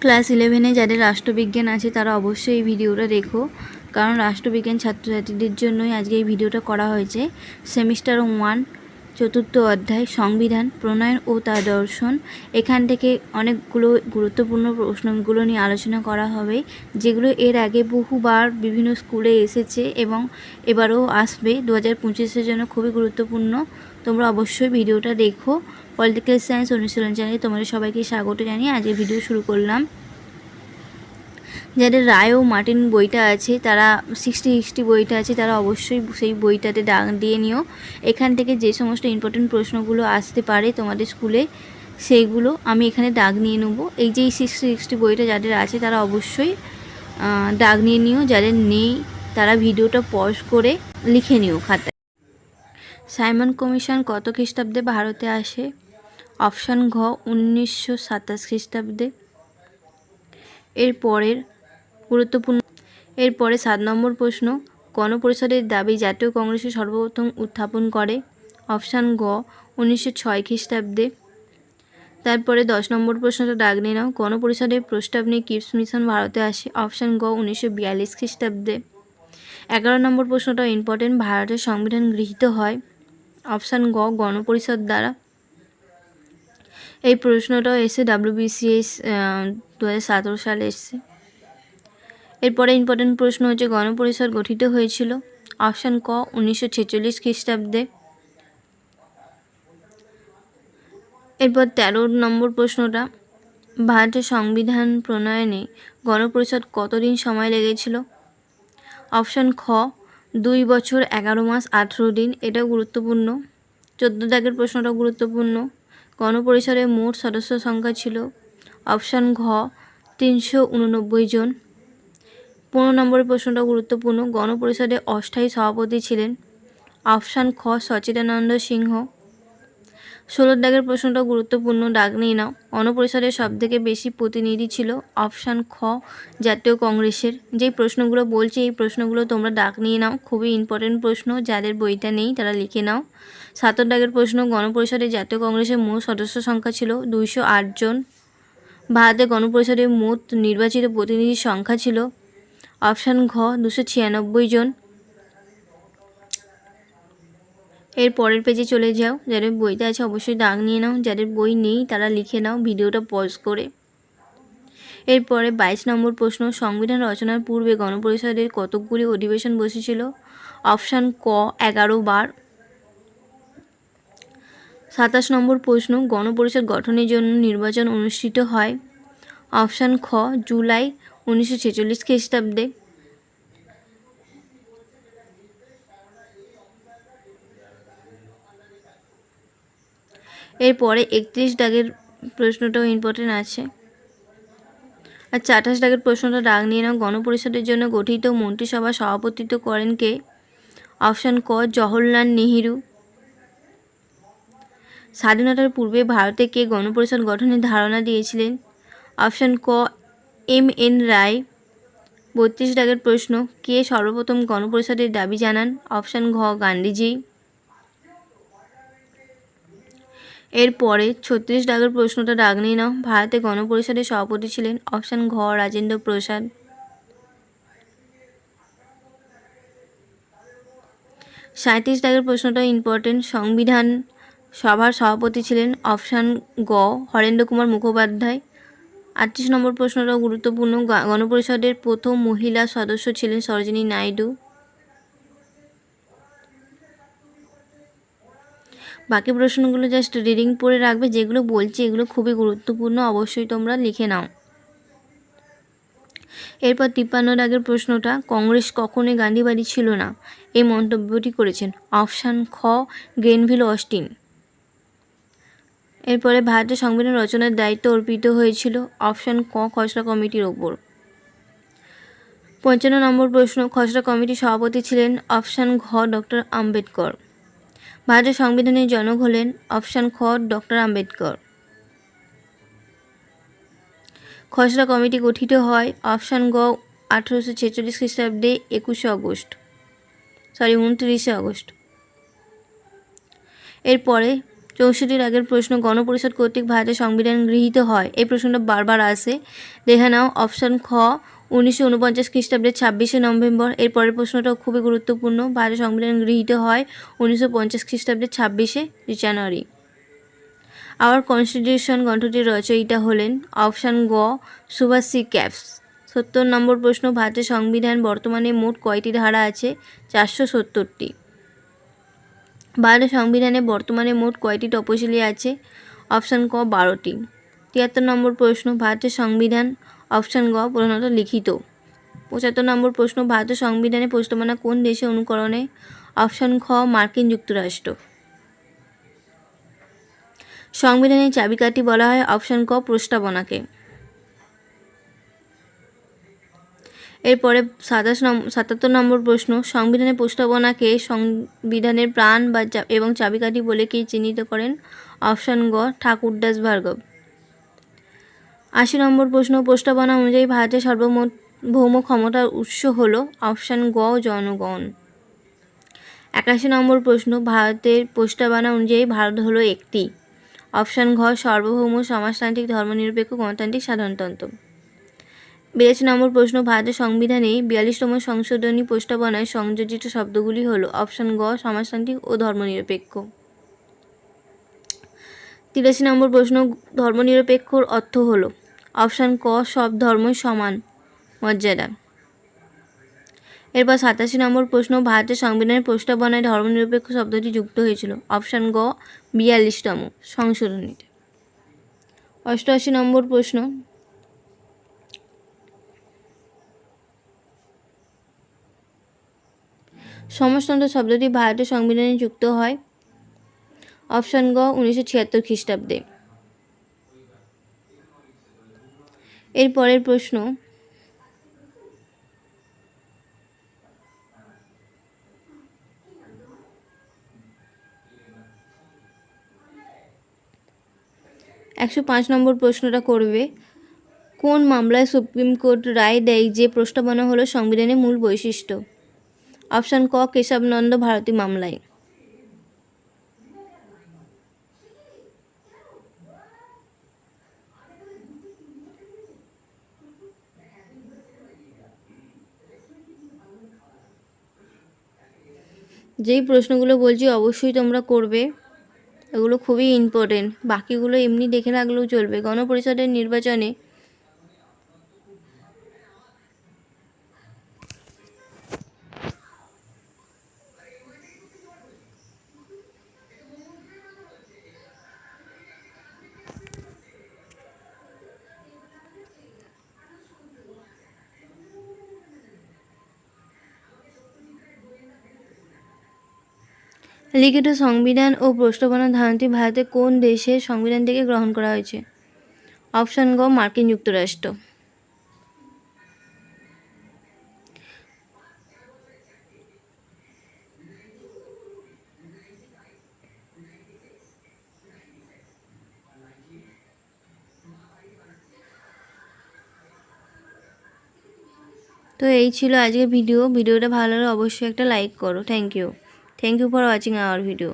Class 11-এ যাদের রাষ্ট্রবিজ্ঞান আছে তারা অবশ্যই এই ভিডিওটা দেখো, কারণ রাষ্ট্রবিজ্ঞান ছাত্রছাত্রীদের জন্যই আজকে এই ভিডিওটা করা হয়েছে। সেমিস্টার 1 চতুর্থ অধ্যায় সংবিধান প্রণয়ন ও তার দর্শন, এখান থেকে অনেকগুলো গুরুত্বপূর্ণ প্রশ্নগুলো নিয়ে আলোচনা করা হবে, যেগুলো এর আগে বহুবার বিভিন্ন স্কুলে এসেছে এবং এবারও আসবে। 2025-এর জন্য খুবই গুরুত্বপূর্ণ। তোমরা অবশ্যই ভিডিওটা দেখো। পলিটিক্যাল সায়েন্স অনুশীলন চ্যানেলে তোমাদের সবাইকে স্বাগত জানিয়ে আজকে ভিডিও শুরু করলাম। যাদের রায় ও মার্টিন বইটা আছে, তারা 60 বইটা আছে, তারা অবশ্যই সেই বইটাতে দাগ দিয়ে নিও। এখান থেকে যে সমস্ত ইম্পর্টেন্ট প্রশ্নগুলো আসতে পারে তোমাদের স্কুলে, সেইগুলো আমি এখানে দাগ নিয়ে নেবো। এই যে 60 বইটা যাদের আছে তারা অবশ্যই দাগ নিয়ে নিও। যাদের নেই তারা ভিডিওটা পজ করে লিখে নিও খাতায়। সাইমন কমিশন কত খ্রিস্টাব্দে ভারতে আসে? অপশান ঘ 1927 খ্রিস্টাব্দে। এরপরে 7 নম্বর প্রশ্ন, গণপরিষদের দাবি জাতীয় কংগ্রেসে সর্বপ্রথম উত্থাপন করে? অপশান গ 1906 খ্রিস্টাব্দে। তারপরে 10 নম্বর প্রশ্নটা দাগ নিয়ে নাও, গণপরিষদের প্রস্তাব নিয়ে কিপস মিশন ভারতে আসে? অপশান গ 1942 খ্রিস্টাব্দে। 11 নম্বর প্রশ্নটা ইম্পর্টেন্ট, ভারতের সংবিধান গৃহীত হয়? অপশান গ গণপরিষদ দ্বারা। এই প্রশ্নটাও এসে WBCS 2017 সালে এসছে। এরপরে ইম্পর্টেন্ট প্রশ্ন হচ্ছে, গণপরিষদ গঠিত হয়েছিল? অপশান ক 1946 খ্রিস্টাব্দে। এরপর 13 নম্বর প্রশ্নটা, ভারতের সংবিধান প্রণয়নে গণপরিষদ কতদিন সময় লেগেছিল? অপশান খ 2 বছর 11 মাস 18 দিন। এটাও গুরুত্বপূর্ণ। 14 দাগের প্রশ্নটাও গুরুত্বপূর্ণ। গণপরিষদের মোট সদস্য সংখ্যা ছিল? অপশান ঘ 389 জন। 15 নম্বরের প্রশ্নটা গুরুত্বপূর্ণ, গণপরিষদের অস্থায়ী সভাপতি ছিলেন? অপশান খ সচিদানন্দ সিংহ। 16 দাগের প্রশ্নটা গুরুত্বপূর্ণ, দাগ নিয়ে নাও, গণপরিষদের সবথেকে বেশি প্রতিনিধি ছিল? অপশান খ জাতীয় কংগ্রেসের। যেই প্রশ্নগুলো বলছি এই প্রশ্নগুলো তোমরা দাগ নিয়ে নাও, খুবই ইম্পর্টেন্ট প্রশ্ন, যাদের বইটা নেই তারা লিখে নাও। 17 দাগের প্রশ্ন, গণপরিষদের জাতীয় কংগ্রেসের মোট সদস্য সংখ্যা ছিল 208 জন। ভারতের গণপরিষদের মোট নির্বাচিত প্রতিনিধির সংখ্যা ছিল? অপশান ঘ 296 জন। এর পরের পেজে চলে যাও, যাদের বইতে আছে অবশ্যই দাগ নিয়ে নাও, যাদের বই নেই তারা লিখে নাও ভিডিওটা পজ করে। এরপরে 22 নম্বর প্রশ্ন, সংবিধান রচনার পূর্বে গণপরিষদের কতকগুলি অধিবেশন বসেছিল? অপশান ক 11 বার। 27 নম্বর প্রশ্ন, গণপরিষদ গঠনের জন্য নির্বাচন অনুষ্ঠিত হয়? অপশান খ জুলাই 1946 খ্রিস্টাব্দে। এরপরে 31 দাগের প্রশ্নটাও ইম্পর্টেন্ট আছে। আচ্ছা, 28 দাগের প্রশ্নটা দাগ নিয়ে নাও, গণপরিষদের জন্য গঠিত মন্ত্রিসভা সভাপতিত্ব করেন কে? অপশান ক জওহরলাল নেহেরু। স্বাধীনতার পূর্বে ভারতে কে গণপরিষদ গঠনের ধারণা দিয়েছিলেন? অপশান ক MN রায়। 32 দাগের প্রশ্ন, কে সর্বপ্রথম গণপরিষদের দাবি জানান? অপশান ঘ গান্ধীজি। এরপরে 36 দাগের প্রশ্নটা দাগ নিয়ে নাও, ভারতে গণপরিষদের সভাপতি ছিলেন? অপশান ঘ রাজেন্দ্র প্রসাদ। 37 দাগের প্রশ্নটা ইম্পর্টেন্ট, সংবিধান সভার সভাপতি ছিলেন? অপশান গ হরেন্দ্র কুমার মুখোপাধ্যায়। 38 নম্বর প্রশ্নটাও গুরুত্বপূর্ণ, গণপরিষদের প্রথম মহিলা সদস্য ছিলেন সরোজিনী নাইডু। বাকি প্রশ্নগুলো জাস্ট রিডিং পড়ে রাখবে, যেগুলো বলছি এগুলো খুবই গুরুত্বপূর্ণ, অবশ্যই তোমরা লিখে নাও। এরপর 53 দাগের প্রশ্নটা, কংগ্রেস কখনোই গান্ধীবাদী ছিল না, এই মন্তব্যটি করেছেন? অপশান খ গ্রেনভিল অস্টিন। এরপরে ভারতের সংবিধান রচনার দায়িত্ব অর্পিত হয়েছিল? অপশান ক খসড়া কমিটির ওপর। 55 নম্বর প্রশ্ন, খসড়া কমিটির সভাপতি ছিলেন? অপশান ঘ ডক্টর আম্বেদকর। ভারতের সংবিধানের জনক হলেন? অপশান খ ডক্টর আম্বেদকর। খসড়া কমিটি গঠিত হয়? অপশান গ 1846 খ্রিস্টাব্দে 29 আগস্ট। এরপরে 64 আগের প্রশ্ন, গণপরিষদ কর্তৃক ভারতের সংবিধান গৃহীত হয়। এই প্রশ্নটা বারবার আসে, দেখে নাও। অপশান খ 1949 খ্রিস্টাব্দের 26শে নভেম্বর। এর পরের প্রশ্নটাও খুবই গুরুত্বপূর্ণ। ভারতের সংবিধান গৃহীত হয় 1950 খ্রিস্টাব্দের 26শে জানুয়ারি। আওয়ার কনস্টিটিউশন গ্রন্থটির রচয়িতা হলেন অপশান গ সুভাষ সি ক্যাপস। 70 নম্বর প্রশ্ন, ভারতের সংবিধান বর্তমানে মোট কয়টি ধারা আছে? 470টি। ভারতের সংবিধানে বর্তমানে মোট কয়টি তপশিলি আছে? অপশান ক 12টি। 73 নম্বর প্রশ্ন, ভারতের সংবিধান অপশান গ প্রধানত লিখিত। 75 নম্বর প্রশ্ন, ভারতের সংবিধানে প্রস্তাবনা কোন দেশে অনুকরণে? অপশান খ মার্কিন যুক্তরাষ্ট্র। সংবিধানের চাবিকাঠি বলা হয়? অপশান ক প্রস্তাবনাকে। এরপরে 77 নম্বর প্রশ্ন, সংবিধানের প্রস্তাবনাকে সংবিধানের প্রাণ বা এবং চাবিকাঠি বলে কে চিহ্নিত করেন? অপশান গ ঠাকুরদাস ভার্গব। 80 নম্বর প্রশ্ন, প্রস্তাবনা অনুযায়ী ভারতের সার্বভৌম ক্ষমতার উৎস হল? অপশান গ জনগণ। 81 নম্বর প্রশ্ন, ভারতের প্রস্তাবনা অনুযায়ী ভারত হলো একটি? অপশান ঘ সার্বভৌম সমাজতান্ত্রিক ধর্মনিরপেক্ষ গণতান্ত্রিক সাধারণতন্ত্র। 82 নম্বর প্রশ্ন, ভারতের সংবিধানে 42তম সংশোধনী প্রস্তাবনায় সংযোজিত শব্দগুলি হল? অপশান গ সমাজতান্ত্রিক ও ধর্মনিরপেক্ষ। 83 নম্বর প্রশ্ন, ধর্মনিরপেক্ষর অর্থ হল? অপশান ক সব ধর্মই সমান মর্যাদা। এরপর 87 নম্বর প্রশ্ন, ভারতের সংবিধানের প্রস্তাবনায় ধর্মনিরপেক্ষ শব্দটি যুক্ত হয়েছিল? অপশান গ 42তম সংশোধনীতে। 88 নম্বর প্রশ্ন, সমাজতন্ত্র শব্দটি ভারতের সংবিধানে যুক্ত হয়? অপশান গ 1976 খ্রিস্টাব্দে। এর পরের প্রশ্ন, একশো 5 নম্বর প্রশ্নটা করবে, কোন মামলায় সুপ্রিম কোর্ট রায় দেয় যে প্রস্তাবনা হলো সংবিধানের মূল বৈশিষ্ট্য? অপশান ক কেশবনন্দ ভারতী মামলায়। যেই প্রশ্নগুলো বলছি অবশ্যই তোমরা করবে, এগুলো খুবই ইম্পর্টেন্ট। বাকিগুলো এমনি দেখে রাখলেও চলবে। গণপরিষদের নির্বাচনে লিখিত সংবিধান ও প্রস্তাবনার ধারণাটি ভারতের কোন দেশের সংবিধান থেকে গ্রহণ করা হয়েছে? অপশান গ মার্কিন যুক্তরাষ্ট্র। তো এই ছিল আজকে ভিডিওটা ভালো লাগলে অবশ্যই একটা লাইক করো। Thank you for watching our video.